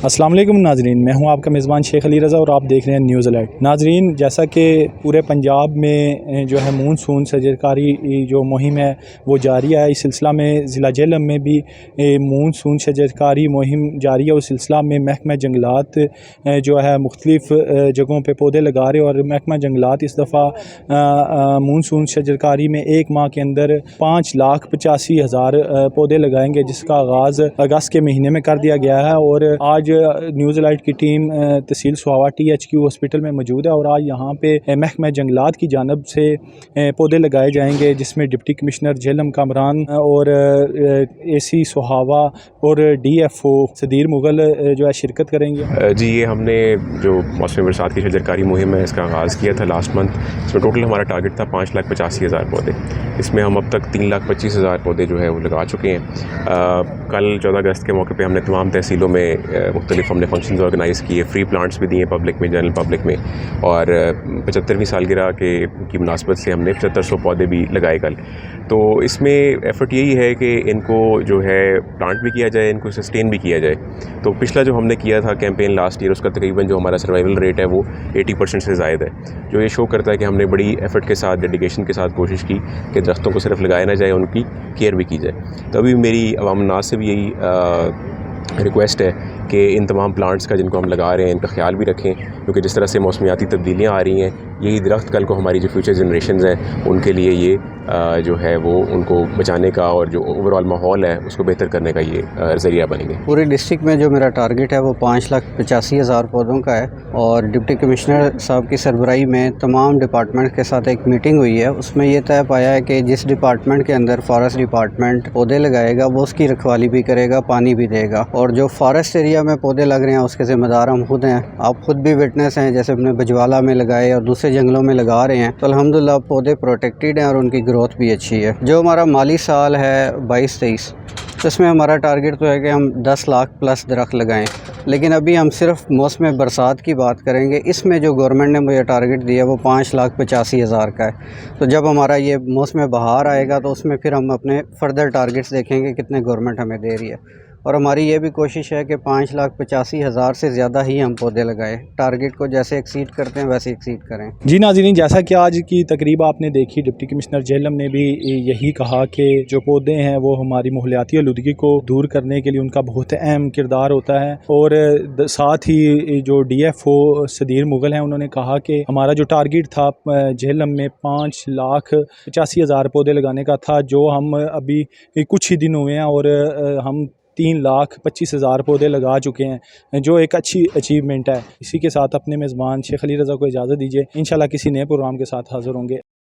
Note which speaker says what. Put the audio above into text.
Speaker 1: अस्सलाम वालेकुम नाजरीन, मैं हूं आपका मेज़बान शेख अली रज़ा और आप देख रहे हैं न्यूज़ अलर्ट। नाजरीन, जैसा कि पूरे पंजाब में जो है मानसून शजरकारी जो मुहिम है वो जारी है। इस सिलसिला में ज़िला जेहलम में भी मानसून शजरकारी मुहिम जारी है। उस सिलसिला में महकमा जंगलात जो है मुख्तलिफ जगहों पर पौधे लगा रहे और महकमा जंगलात इस दफ़ा मानसून शजरकारी में एक माह के अंदर 5,85,000 पौधे लगाएंगे, जिसका आगाज़ अगस्त के महीने में कर दिया गया है। और आज न्यूज़ लाइट की टीम तहसील सुहावा THQ हॉस्पिटल में मौजूद है और आज यहाँ पे महकमा जंगलात की जानब से पौधे लगाए जाएंगे, जिसमें डिप्टी कमिश्नर जेहलम कामरान और AC सुहावा और DFO सदीर मुगल जो है शिरकत करेंगे।
Speaker 2: जी, ये हमने जो मौसमी बरसात की शजरकारी मुहिम है इसका आगाज़ किया था लास्ट मंथ। इसमें टोटल हमारा टारगेट था 5,85,000 पौधे। इसमें हम अब तक 3,25,000 पौधे जो है वो लगा चुके हैं। कल 14 अगस्त के मौके पे हमने तमाम तहसीलों में मुख्तलिफ हमने फंक्शंस ऑर्गेनाइज़ किए, फ्री प्लांट्स भी दिए पब्लिक में, जनरल पब्लिक में। और 75वीं सालगिरह की मुनासबत से हमने 7500 पौधे भी लगाए कल। तो इसमें एफ़र्ट यही है कि इनको जो है प्लांट भी किया जाए, इनको सस्टेन भी किया जाए। तो पिछला जो हमने किया था कैंपेन लास्ट ईयर, उसका तकरीबन जो हमारा सर्वाइवल रेट है वो 80% से ज़ायद है, जो ये शो करता है कि हमने बड़ी एफ़र्ट के साथ, डेडिकेशन के साथ कोशिश की कि दरख्तों को सिर्फ लगाया ना जाए, उनकी केयर भी की जाए। तो अभी मेरी अवाम नाज़ से भी यही रिक्वेस्ट है कि इन तमाम प्लांट्स का जिनको हम लगा रहे हैं इनका ख्याल भी रखें, क्योंकि जिस तरह से मौसमियाती तब्दीलियाँ आ रही हैं, यही दरख्त कल को हमारी जो फ्यूचर जनरेशन्स हैं उनके लिए ये जो है वो उनको बचाने का और जो ओवरऑल माहौल है उसको बेहतर करने का ये ज़रिया बनेंगे।
Speaker 3: पूरे डिस्ट्रिक्ट में जो मेरा टारगेट है वो 5,85,000 पौधों का है और डिप्टी कमिश्नर साहब की सरबराही में तमाम डिपार्टमेंट के साथ एक मीटिंग हुई है। उसमें ये तय पाया है कि जिस डिपार्टमेंट के अंदर फॉरेस्ट डिपार्टमेंट पौधे लगाएगा वो उसकी रखवाली भी करेगा, पानी भी देगा। और जो फॉरेस्ट एरिया में पौधे लग रहे हैं उसके ज़िम्मेदार हम खुद हैं। आप खुद भी विटनेस हैं, जैसे हमने बजवाला में लगाए और दूसरे जंगलों में लगा रहे हैं, तो अल्हम्दुलिल्लाह पौधे प्रोटेक्टेड हैं और उनकी ग्रोथ भी अच्छी है। जो हमारा माली साल है 22-23, तो इसमें हमारा टारगेट तो है कि हम 10 लाख प्लस दरख्त लगाएं, लेकिन अभी हम सिर्फ मौसम बरसात की बात करेंगे। इसमें जो गवर्नमेंट ने मुझे टारगेट दिया वो 5,85,000 का है। तो जब हमारा ये मौसम बहार आएगा तो उसमें फिर हम अपने फर्दर टारगेट्स देखेंगे कितने गवर्नमेंट हमें दे रही है। और हमारी ये भी कोशिश है कि 5,85,000 से ज़्यादा ही हम पौधे लगाएं। टारगेट को जैसे एक्सीड करते हैं वैसे एक्सीड करें।
Speaker 1: जी नाज़रीन, जैसा कि आज की तकरीब आपने देखी, डिप्टी कमिश्नर जेहलम ने भी यही कहा कि जो पौधे हैं वो हमारी माहौलियाती आलूदगी को दूर करने के लिए उनका बहुत अहम किरदार होता है। और साथ ही जो DFO सदीर मुगल हैं, उन्होंने कहा कि हमारा जो टारगेट था जेहलम में 5,85,000 पौधे लगाने का था, जो हम अभी कुछ ही दिन हुए हैं और हम 3,25,000 पौधे लगा चुके हैं, जो एक अच्छी अचीवमेंट है। इसी के साथ अपने मेज़बान शेख अली रज़ा को इजाज़त दीजिए। इंशाल्लाह किसी नए प्रोग्राम के साथ हाज़िर होंगे।